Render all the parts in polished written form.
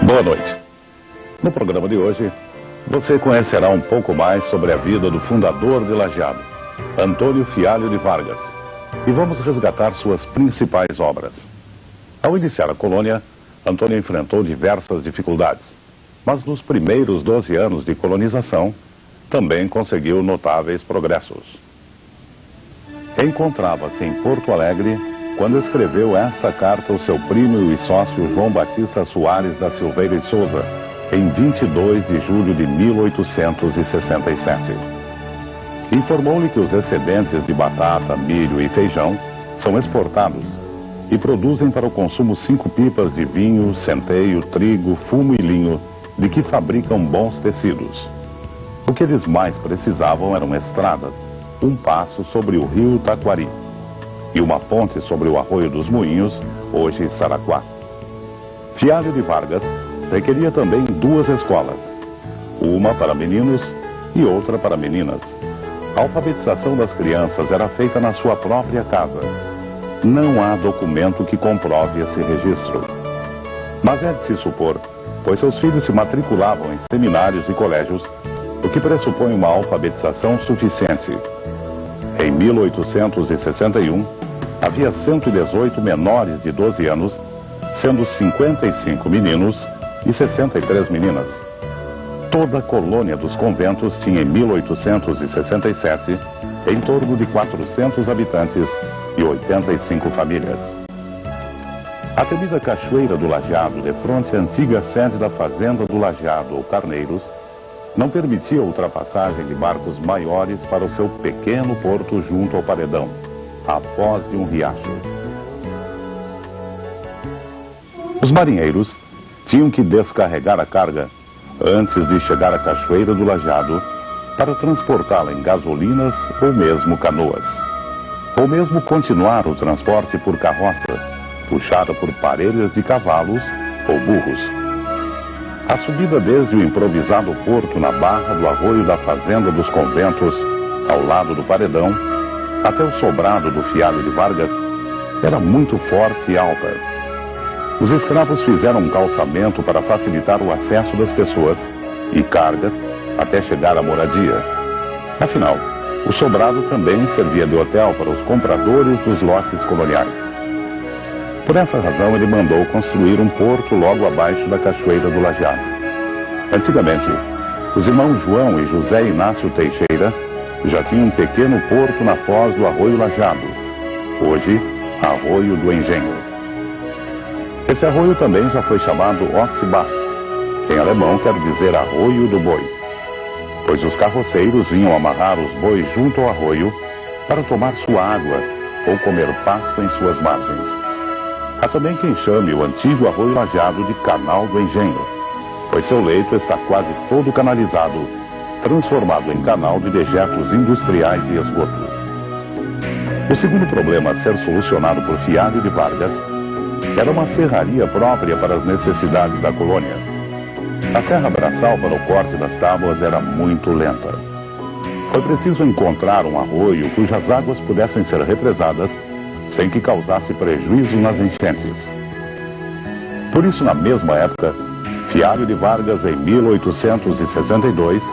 Boa noite. No programa de hoje, você conhecerá um pouco mais sobre a vida do fundador de Lajeado, Antônio Fialho de Vargas, e vamos resgatar suas principais obras. Ao iniciar a colônia, Antônio enfrentou diversas dificuldades, mas nos primeiros 12 anos de colonização, também conseguiu notáveis progressos. Encontrava-se em Porto Alegre quando escreveu esta carta ao seu primo e sócio João Batista Soares da Silveira e Souza, em 22 de julho de 1867. Informou-lhe que os excedentes de batata, milho e feijão são exportados e produzem para o consumo 5 pipas de vinho, centeio, trigo, fumo e linho, de que fabricam bons tecidos. O que eles mais precisavam eram estradas, um passo sobre o rio Taquari e uma ponte sobre o Arroio dos Moinhos, hoje Saraquá. Fialho de Vargas requeria também 2 escolas, uma para meninos e outra para meninas. A alfabetização das crianças era feita na sua própria casa. Não há documento que comprove esse registro. Mas é de se supor, pois seus filhos se matriculavam em seminários e colégios, o que pressupõe uma alfabetização suficiente. Em 1861, havia 118 menores de 12 anos, sendo 55 meninos e 63 meninas. Toda a colônia dos conventos tinha em 1867 em torno de 400 habitantes e 85 famílias. A temida Cachoeira do Lajeado, defronte à antiga sede da Fazenda do Lajeado ou Carneiros, não permitia a ultrapassagem de barcos maiores para o seu pequeno porto junto ao paredão, à foz de um riacho. Os marinheiros tinham que descarregar a carga antes de chegar à Cachoeira do Lajeado para transportá-la em gasolinas ou mesmo canoas. Ou mesmo continuar o transporte por carroça, puxada por parelhas de cavalos ou burros. A subida desde o improvisado porto na barra do arroio da Fazenda dos Conventos, ao lado do paredão, até o sobrado do Fialho de Vargas, era muito forte e alta. Os escravos fizeram um calçamento para facilitar o acesso das pessoas e cargas até chegar à moradia. Afinal, o sobrado também servia de hotel para os compradores dos lotes coloniais. Por essa razão, ele mandou construir um porto logo abaixo da Cachoeira do Lajeado. Antigamente, os irmãos João e José Inácio Teixeira já tinham um pequeno porto na foz do Arroio Lajeado, hoje Arroio do Engenho. Esse arroio também já foi chamado Oxibach, que em alemão quer dizer Arroio do Boi, pois os carroceiros vinham amarrar os bois junto ao arroio para tomar sua água ou comer pasto em suas margens. Há também quem chame o antigo Arroio Lajeado de Canal do Engenho, pois seu leito está quase todo canalizado, transformado em canal de dejetos industriais e esgoto. O segundo problema a ser solucionado por Fialho de Vargas era uma serraria própria para as necessidades da colônia. A serra braçal para o corte das tábuas era muito lenta. Foi preciso encontrar um arroio cujas águas pudessem ser represadas sem que causasse prejuízo nas enchentes. Por isso, na mesma época, Fialho de Vargas, em 1862,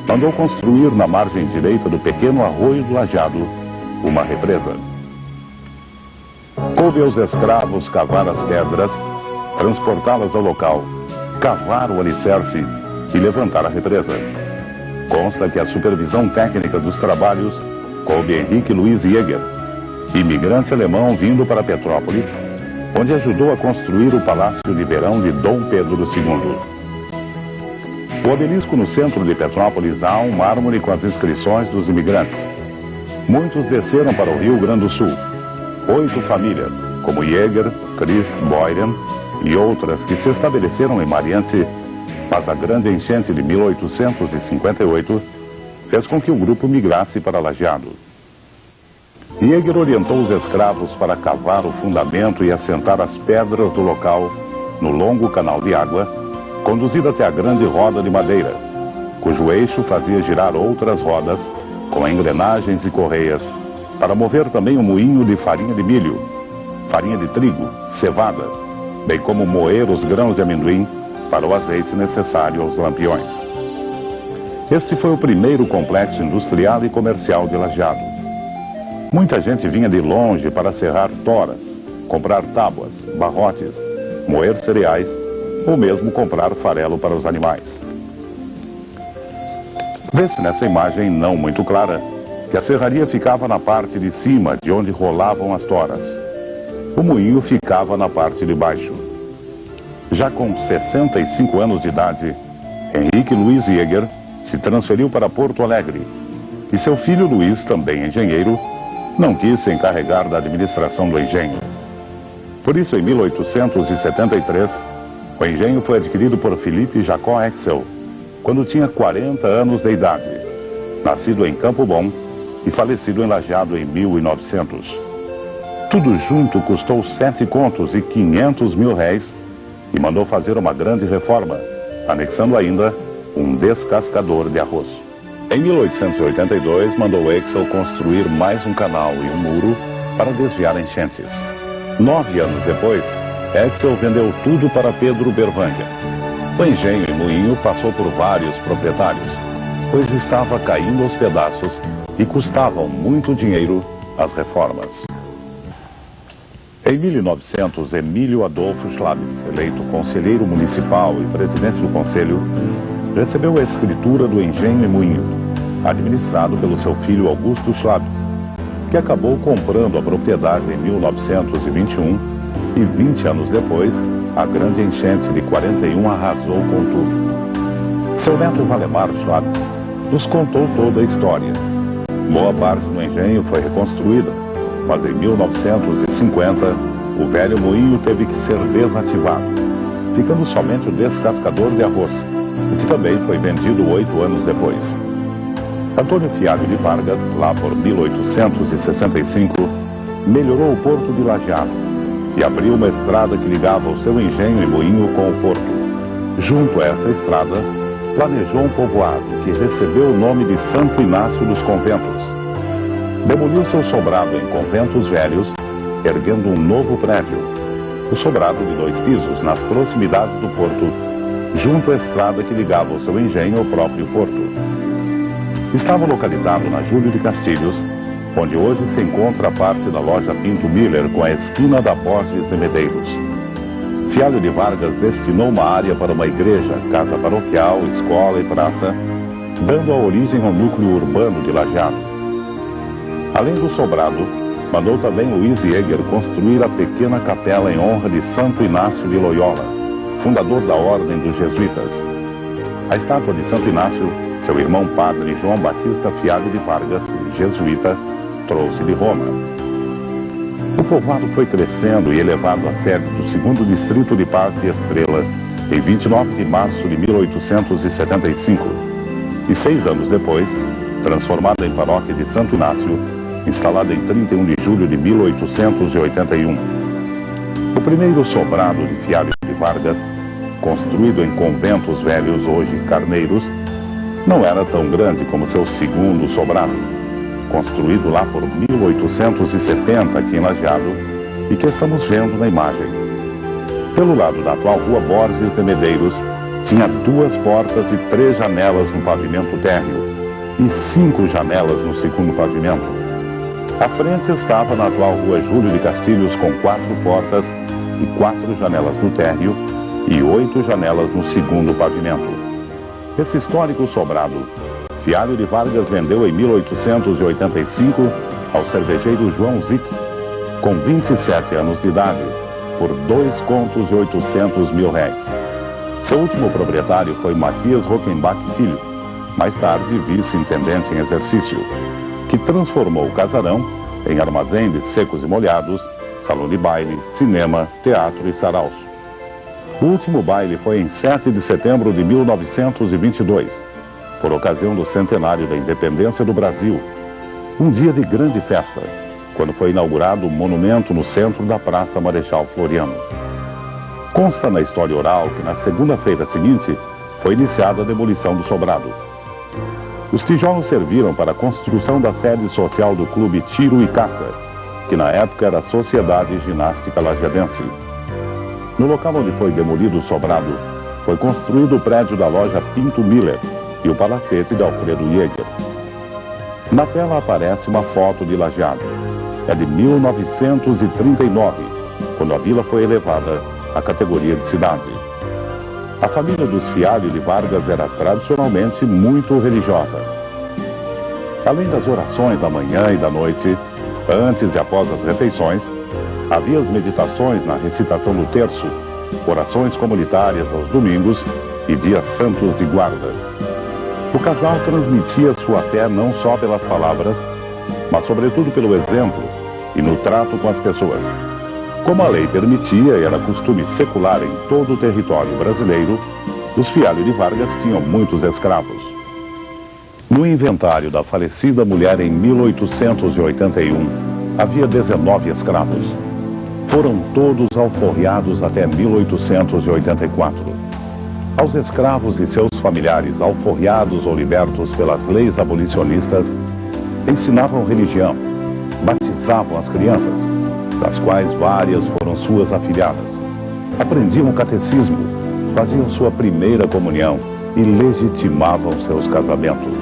mandou construir na margem direita do pequeno Arroio do Lajeado uma represa. Coube aos escravos cavar as pedras, transportá-las ao local, cavar o alicerce e levantar a represa. Consta que a supervisão técnica dos trabalhos coube Henrique Luiz Jäger, imigrante alemão vindo para Petrópolis, onde ajudou a construir o Palácio de Verão de Dom Pedro II. O obelisco no centro de Petrópolis há um mármore com as inscrições dos imigrantes. Muitos desceram para o Rio Grande do Sul. 8 famílias, como Jäger, Christ, Boyden e outras que se estabeleceram em Mariante, mas a grande enchente de 1858 fez com que o grupo migrasse para Lajeado. Jäger orientou os escravos para cavar o fundamento e assentar as pedras do local no longo canal de água, conduzido até a grande roda de madeira, cujo eixo fazia girar outras rodas com engrenagens e correias, para mover também um moinho de farinha de milho, farinha de trigo, cevada, bem como moer os grãos de amendoim para o azeite necessário aos lampiões. Este foi o primeiro complexo industrial e comercial de Lajeado. Muita gente vinha de longe para serrar toras, comprar tábuas, barrotes, moer cereais ou mesmo comprar farelo para os animais. Vê-se nessa imagem não muito clara que a serraria ficava na parte de cima de onde rolavam as toras. O moinho ficava na parte de baixo. Já com 65 anos de idade, Henrique Luiz Jäger se transferiu para Porto Alegre e seu filho Luiz, também engenheiro, não quis se encarregar da administração do engenho. Por isso, em 1873, o engenho foi adquirido por Felipe Jacó Exel, quando tinha 40 anos de idade, nascido em Campo Bom e falecido em Lajeado em 1900. Tudo junto custou 7 contos e 500 mil réis e mandou fazer uma grande reforma, anexando ainda um descascador de arroz. Em 1882, mandou Exel construir mais um canal e um muro para desviar enchentes. 9 anos depois, Exel vendeu tudo para Pedro Bervanga. O engenho e moinho passou por vários proprietários, pois estava caindo aos pedaços e custavam muito dinheiro as reformas. Em 1900, Emílio Adolfo Schlabitz, eleito conselheiro municipal e presidente do conselho, recebeu a escritura do engenho e moinho, administrado pelo seu filho Augusto Schlabitz, que acabou comprando a propriedade em 1921 e 20 anos depois, a grande enchente de 41 arrasou com tudo. Seu neto Valemar Schlabitz nos contou toda a história. Boa parte do engenho foi reconstruída, mas em 1950 o velho moinho teve que ser desativado, ficando somente o descascador de arroz, o que também foi vendido 8 anos depois. Antônio Fialho de Vargas, lá por 1865, melhorou o porto de Lajeado e abriu uma estrada que ligava o seu engenho e moinho com o porto. Junto a essa estrada, planejou um povoado que recebeu o nome de Santo Inácio dos Conventos. Demoliu seu sobrado em Conventos Velhos, erguendo um novo prédio, o sobrado de 2 pisos, nas proximidades do porto, junto à estrada que ligava o seu engenho ao próprio porto. Estava localizado na Júlio de Castilhos, onde hoje se encontra a parte da loja Pinto Miller com a esquina da Borges de Medeiros. Fialho de Vargas destinou uma área para uma igreja, casa paroquial, escola e praça, dando a origem ao núcleo urbano de Lajeado. Além do sobrado, mandou também Luiz Jäger construir a pequena capela em honra de Santo Inácio de Loyola, fundador da Ordem dos Jesuítas. A estátua de Santo Inácio, seu irmão padre João Batista Fialho de Vargas, jesuíta, trouxe de Roma. O povoado foi crescendo e elevado à sede do 2º Distrito de Paz de Estrela em 29 de março de 1875 e 6 anos depois, transformada em paróquia de Santo Inácio, instalada em 31 de julho de 1881. O primeiro sobrado de Fialho de Vargas, construído em Conventos Velhos, hoje Carneiros, não era tão grande como seu segundo sobrado, construído lá por 1870 aqui em Lajeado e que estamos vendo na imagem. Pelo lado da atual rua Borges de Medeiros, tinha 2 portas e 3 janelas no pavimento térreo e 5 janelas no segundo pavimento. À frente estava na atual rua Júlio de Castilhos com 4 portas e 4 janelas no térreo e 8 janelas no segundo pavimento. Esse histórico sobrado, Fialho de Vargas vendeu em 1885 ao cervejeiro João Zic, com 27 anos de idade, por 2 contos e 800 mil réis. Seu último proprietário foi Matias Rockenbach Filho, mais tarde vice-intendente em exercício, que transformou o casarão em armazém de secos e molhados, salão de baile, cinema, teatro e saraus. O último baile foi em 7 de setembro de 1922, por ocasião do centenário da independência do Brasil, um dia de grande festa, quando foi inaugurado um monumento no centro da Praça Marechal Floriano. Consta na história oral que na segunda-feira seguinte foi iniciada a demolição do sobrado. Os tijolos serviram para a construção da sede social do Clube Tiro e Caça, que na época era a Sociedade Ginástica Lajeadense. No local onde foi demolido o sobrado, foi construído o prédio da loja Pinto Miller e o palacete de Alfredo Jäger. Na tela aparece uma foto de Lajeado. É de 1939, quando a vila foi elevada à categoria de cidade. A família dos Fialho de Vargas era tradicionalmente muito religiosa. Além das orações da manhã e da noite, antes e após as refeições, havia as meditações na recitação do terço, orações comunitárias aos domingos e dias santos de guarda. O casal transmitia sua fé não só pelas palavras, mas sobretudo pelo exemplo e no trato com as pessoas. Como a lei permitia e era costume secular em todo o território brasileiro, os Fialho de Vargas tinham muitos escravos. No inventário da falecida mulher em 1881, havia 19 escravos. Foram todos alforriados até 1884. Aos escravos e seus familiares alforriados ou libertos pelas leis abolicionistas, ensinavam religião, batizavam as crianças, das quais várias foram suas afilhadas. Aprendiam o catecismo, faziam sua primeira comunhão e legitimavam seus casamentos.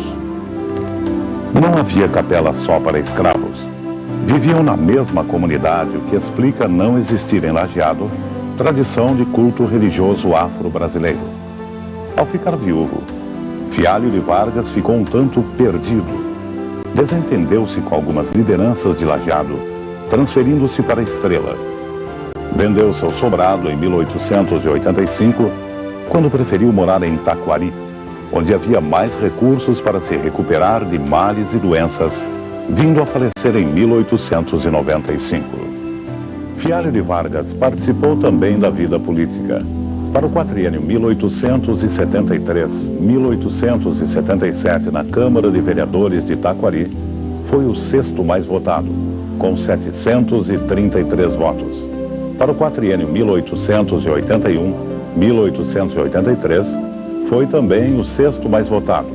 Não havia capela só para escravos. Viviam na mesma comunidade, o que explica não existir em Lajeado tradição de culto religioso afro-brasileiro. Ao ficar viúvo, Fialho de Vargas ficou um tanto perdido. Desentendeu-se com algumas lideranças de Lajeado, transferindo-se para a Estrela. Vendeu seu sobrado em 1885, quando preferiu morar em Taquari, onde havia mais recursos para se recuperar de males e doenças, vindo a falecer em 1895. Fialho de Vargas participou também da vida política. Para o quatriênio 1873-1877 na Câmara de Vereadores de Taquari, foi o sexto mais votado, com 733 votos. Para o quatriênio 1881-1883, foi também o sexto mais votado,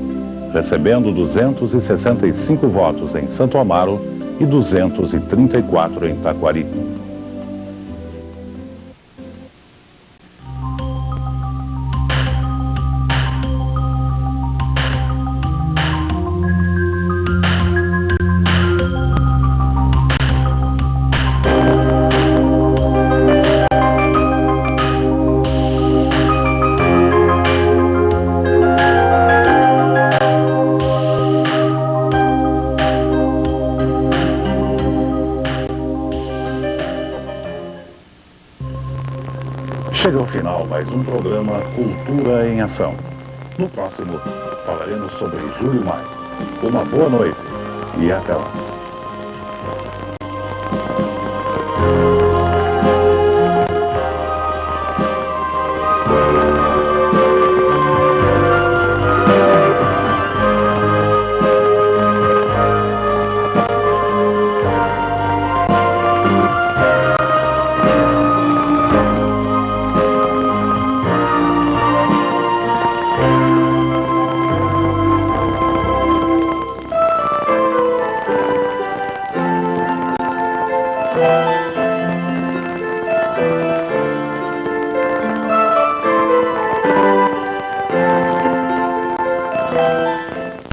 recebendo 265 votos em Santo Amaro e 234 em Taquari. Chega ao final mais um programa Cultura em Ação. No próximo, falaremos sobre Júlio Maio. Uma boa noite e até lá.